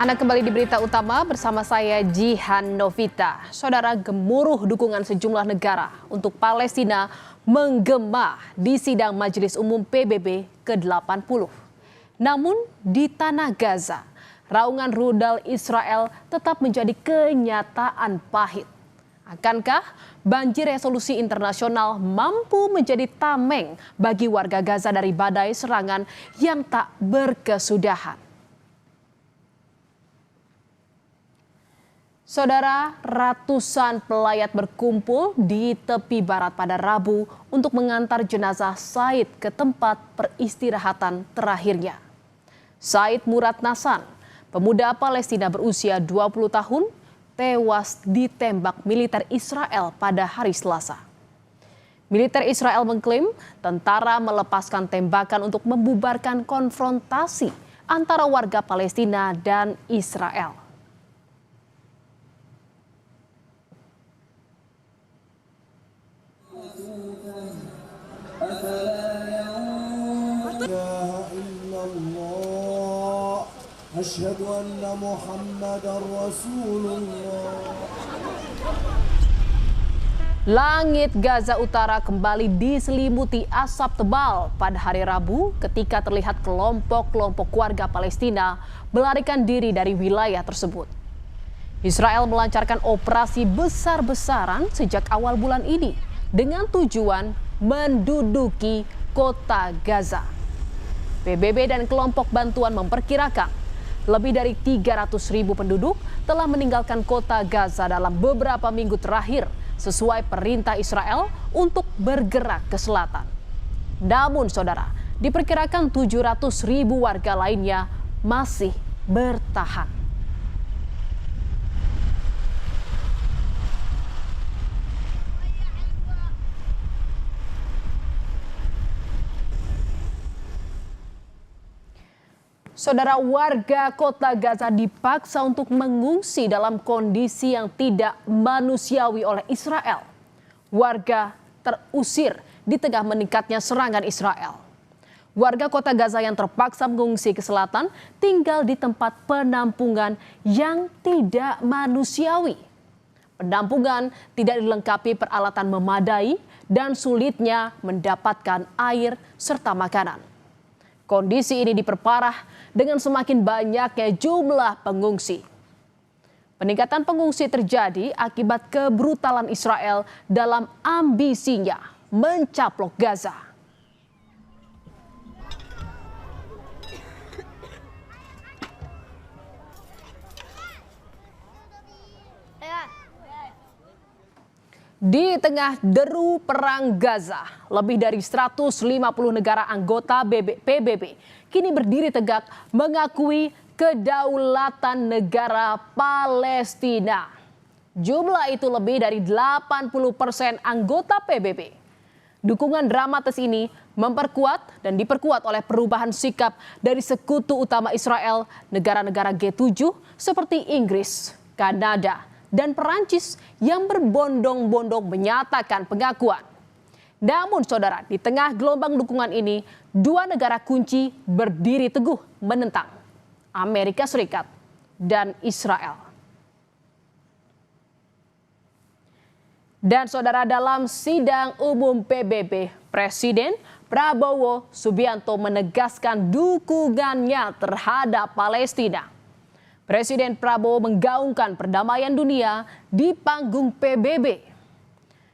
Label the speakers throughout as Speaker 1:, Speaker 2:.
Speaker 1: Anda kembali di berita utama bersama saya Jihan Novita. Saudara, gemuruh dukungan sejumlah negara untuk Palestina menggema di sidang Majelis Umum PBB ke-80. Namun di tanah Gaza, raungan rudal Israel tetap menjadi kenyataan pahit. Akankah banjir resolusi internasional mampu menjadi tameng bagi warga Gaza dari badai serangan yang tak berkesudahan? Saudara, ratusan pelayat berkumpul di tepi barat pada Rabu untuk mengantar jenazah Said ke tempat peristirahatan terakhirnya. Said Murad Nasan, pemuda Palestina berusia 20 tahun, tewas ditembak militer Israel pada hari Selasa. Militer Israel mengklaim tentara melepaskan tembakan untuk membubarkan konfrontasi antara warga Palestina dan Israel.
Speaker 2: Asyhadu anna Muhammadar Rasulullah.
Speaker 1: Langit Gaza Utara kembali diselimuti asap tebal pada hari Rabu ketika terlihat kelompok-kelompok warga Palestina melarikan diri dari wilayah tersebut. Israel melancarkan operasi besar-besaran sejak awal bulan ini dengan tujuan menduduki kota Gaza. PBB dan kelompok bantuan memperkirakan lebih dari 300.000 penduduk telah meninggalkan kota Gaza dalam beberapa minggu terakhir sesuai perintah Israel untuk bergerak ke selatan. Namun saudara, diperkirakan 700.000 warga lainnya masih bertahan. Saudara, warga kota Gaza dipaksa untuk mengungsi dalam kondisi yang tidak manusiawi oleh Israel. Warga terusir di tengah meningkatnya serangan Israel. Warga kota Gaza yang terpaksa mengungsi ke selatan tinggal di tempat penampungan yang tidak manusiawi. Penampungan tidak dilengkapi peralatan memadai dan sulitnya mendapatkan air serta makanan. Kondisi ini diperparah dengan semakin banyaknya jumlah pengungsi. Peningkatan pengungsi terjadi akibat kebrutalan Israel dalam ambisinya mencaplok Gaza. Di tengah deru perang Gaza, lebih dari 150 negara anggota PBB kini berdiri tegak mengakui kedaulatan negara Palestina. Jumlah itu lebih dari 80% anggota PBB. Dukungan dramatis ini memperkuat dan diperkuat oleh perubahan sikap dari sekutu utama Israel, negara-negara G7 seperti Inggris, Kanada, dan Perancis yang berbondong-bondong menyatakan pengakuan. Namun saudara, di tengah gelombang dukungan ini, dua negara kunci berdiri teguh menentang: Amerika Serikat dan Israel. Dan saudara, dalam sidang umum PBB, Presiden Prabowo Subianto menegaskan dukungannya terhadap Palestina. Presiden Prabowo menggaungkan perdamaian dunia di panggung PBB.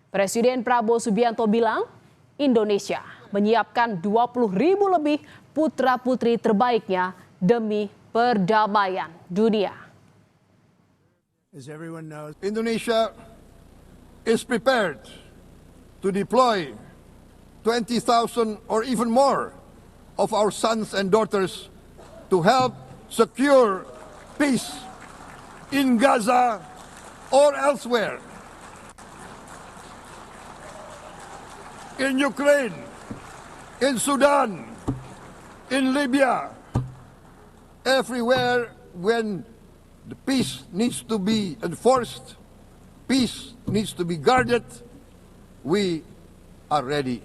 Speaker 1: Presiden Prabowo Subianto bilang Indonesia menyiapkan 20.000 lebih putra-putri terbaiknya demi perdamaian dunia.
Speaker 3: As everyone knows, Indonesia is prepared to deploy 20,000 or even more of our sons and daughters to help secure peace in Gaza or elsewhere. In Ukraine, in Sudan, in Libya, everywhere when the peace needs to be enforced, peace needs to be guarded, we are ready.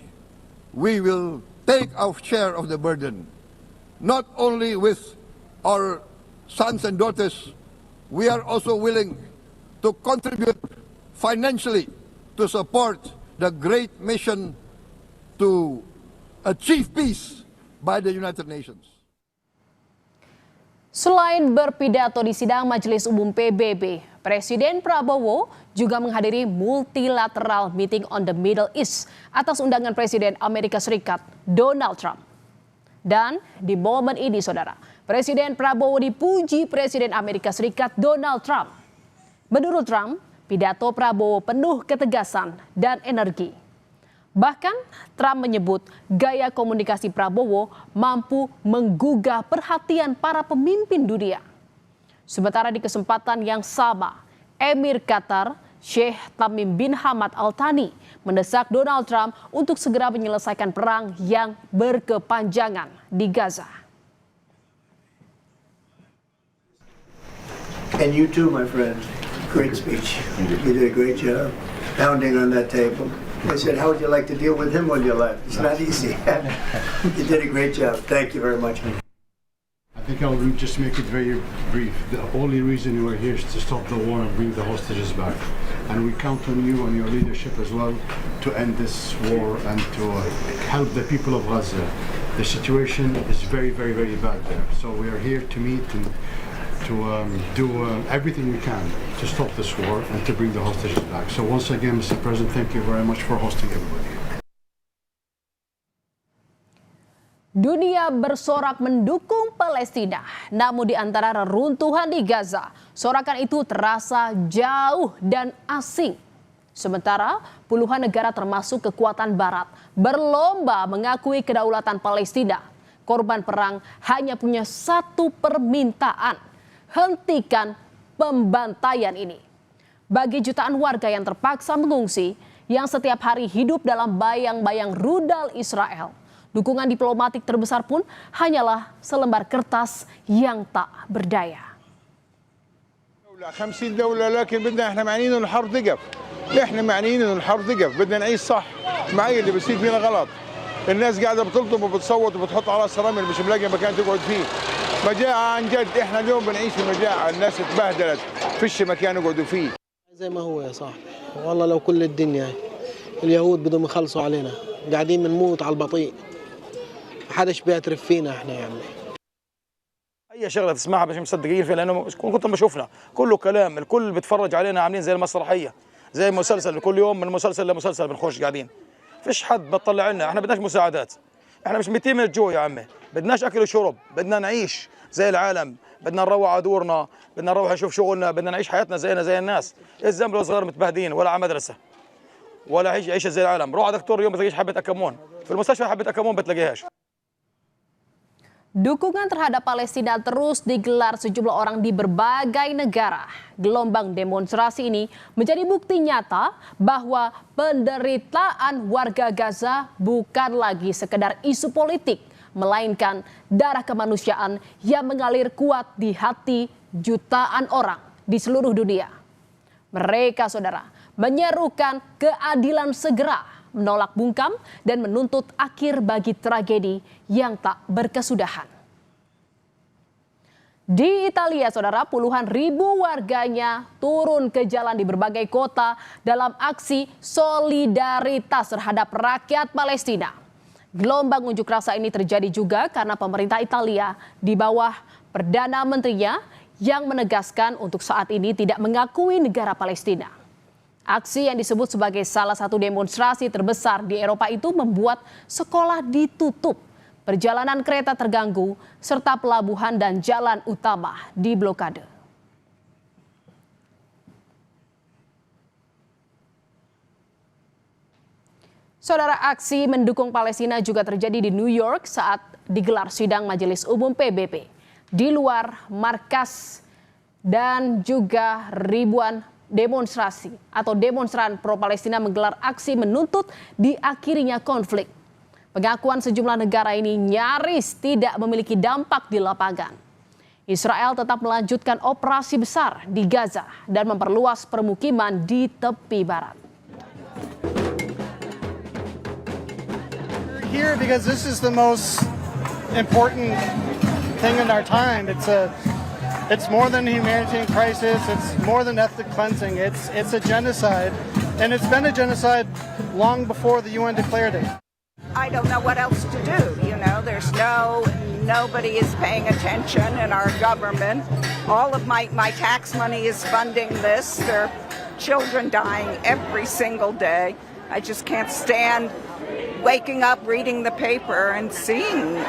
Speaker 3: We will take our share of the burden, not only with our sons and daughters, we are also willing to contribute financially to support the great mission to achieve peace by the United Nations.
Speaker 1: Selain berpidato di sidang Majelis Umum PBB, Presiden Prabowo juga menghadiri multilateral meeting on the Middle East atas undangan Presiden Amerika Serikat Donald Trump. Dan di momen ini, saudara, Presiden Prabowo dipuji Presiden Amerika Serikat Donald Trump. Menurut Trump, pidato Prabowo penuh ketegasan dan energi. Bahkan Trump menyebut gaya komunikasi Prabowo mampu menggugah perhatian para pemimpin dunia. Sementara di kesempatan yang sama, Emir Qatar Sheikh Tamim bin Hamad Al Thani mendesak Donald Trump untuk segera menyelesaikan perang yang berkepanjangan di Gaza.
Speaker 4: And you too, my friend. Great speech. You did a great job pounding on that table. I said, how would you like to deal with him when you left? It's not easy. You did a great job. Thank you very much.
Speaker 5: I think I'll just make it very brief. The only reason we're here is to stop the war and bring the hostages back. And we count on you and your leadership as well to end this war and to help the people of Gaza. The situation is very, very, very bad there. So we are here to meet and to do everything we can to stop this war and to bring the hostages back. So once again, Mr. President, thank you very much for hosting everybody.
Speaker 1: Dunia bersorak mendukung Palestina, namun di antara reruntuhan di Gaza, sorakan itu terasa jauh dan asing. Sementara puluhan negara termasuk kekuatan barat berlomba mengakui kedaulatan Palestina. Korban perang hanya punya satu permintaan: hentikan pembantaian ini. Bagi jutaan warga yang terpaksa mengungsi, yang setiap hari hidup dalam bayang-bayang rudal Israel, dukungan diplomatik terbesar pun hanyalah selembar kertas yang tak berdaya.
Speaker 6: 50 دولة لكن بدنا احنا معنيين انه الحرب تقف. احنا معنيين انه الحرب تقف، بدنا نعيش صح. معي اللي بيصير فينا غلط. الناس قاعدة بتلطم وبتصوت وبتحط على رمل مش ملاقي مكان تقعد فيه. مجاعة عن جد، احنا اليوم بنعيش في مجاعة، الناس اتبهدلت، فيش مكان يقعدوا فيه.
Speaker 7: زي ما هو يا صاحبي، والله لو كل الدنيا اليهود بدهم يخلصوا علينا، قاعدين بنموت على البطيء. محدش بيعترف فينا احنا يعني.
Speaker 8: اي شغله تسمعها مش مصدقين فيها لانه كنت ما شفنا كله كلام، الكل بيتفرج علينا عاملين زي المسرحيه، زي مسلسل، كل يوم من مسلسل لمسلسل بنخش قاعدين. فيش حد بتطلع لنا، احنا بدناش مساعدات، احنا مش ميتين من الجوع يا عمي، بدناش اكل وشرب، بدنا نعيش زي العالم، بدنا نروح على دورنا، بدنا نروح نشوف شغلنا، بدنا نعيش حياتنا زينا زي الناس. الزمر الصغار متبهدين ولا على مدرسه ولا عيش زي العالم. روح على دكتور اليوم بتلاقيش حبه اكمون، في المستشفى حبه اكمون بتلاقيهاش.
Speaker 1: Dukungan terhadap Palestina terus digelar sejumlah orang di berbagai negara. Gelombang demonstrasi ini menjadi bukti nyata bahwa penderitaan warga Gaza bukan lagi sekedar isu politik, melainkan darah kemanusiaan yang mengalir kuat di hati jutaan orang di seluruh dunia. Mereka, saudara, menyerukan keadilan segera, menolak bungkam dan menuntut akhir bagi tragedi yang tak berkesudahan. Di Italia, saudara, puluhan ribu warganya turun ke jalan di berbagai kota dalam aksi solidaritas terhadap rakyat Palestina. Gelombang unjuk rasa ini terjadi juga karena pemerintah Italia di bawah Perdana Menterinya yang menegaskan untuk saat ini tidak mengakui negara Palestina. Aksi yang disebut sebagai salah satu demonstrasi terbesar di Eropa itu membuat sekolah ditutup, perjalanan kereta terganggu, serta pelabuhan dan jalan utama diblokade. Saudara, aksi mendukung Palestina juga terjadi di New York saat digelar sidang Majelis Umum PBB. Di luar markas dan juga ribuan demonstrasi atau demonstran pro-Palestina menggelar aksi menuntut diakhirinya konflik. Pengakuan sejumlah negara ini nyaris tidak memiliki dampak di lapangan. Israel tetap melanjutkan operasi besar di Gaza dan memperluas permukiman di tepi barat.
Speaker 9: We're here because this is the most important thing in our time. It's more than a humanitarian crisis. It's more than ethnic cleansing. It's a genocide, and it's been a genocide long before the UN declared it.
Speaker 10: I don't know what else to do. You know, nobody is paying attention in our government. All of my tax money is funding this. There are children dying every single day. I just can't stand waking up, reading the paper, and seeing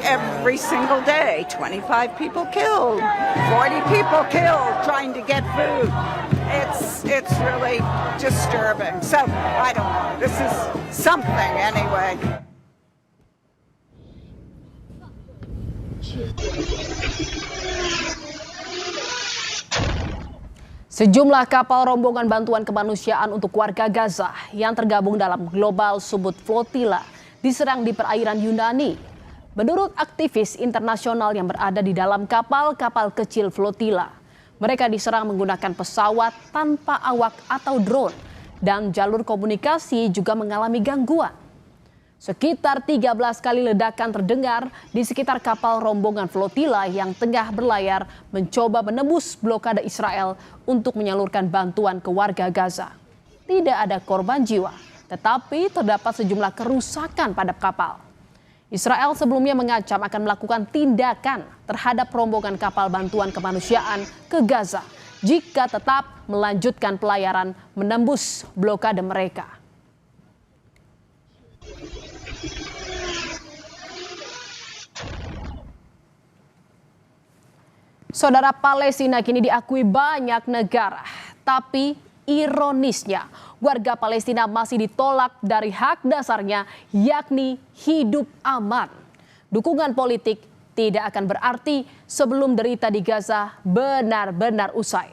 Speaker 10: every single day 25 people killed, 40 people killed trying to get food. It's really disturbing. So I don't know. This is something anyway.
Speaker 1: Sejumlah kapal rombongan bantuan kemanusiaan untuk warga Gaza yang tergabung dalam Global Support Flotilla diserang di perairan Yunani. Menurut aktivis internasional yang berada di dalam kapal-kapal kecil flotilla, mereka diserang menggunakan pesawat tanpa awak atau drone dan jalur komunikasi juga mengalami gangguan. Sekitar 13 kali ledakan terdengar di sekitar kapal rombongan flotilla yang tengah berlayar mencoba menembus blokade Israel untuk menyalurkan bantuan ke warga Gaza. Tidak ada korban jiwa, tetapi terdapat sejumlah kerusakan pada kapal. Israel sebelumnya mengancam akan melakukan tindakan terhadap rombongan kapal bantuan kemanusiaan ke Gaza jika tetap melanjutkan pelayaran menembus blokade mereka. Saudara, Palestina kini diakui banyak negara, tapi ironisnya warga Palestina masih ditolak dari hak dasarnya, yakni hidup aman. Dukungan politik tidak akan berarti sebelum derita di Gaza benar-benar usai.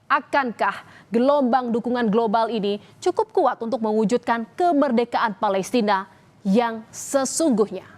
Speaker 1: Akankah gelombang dukungan global ini cukup kuat untuk mewujudkan kemerdekaan Palestina yang sesungguhnya?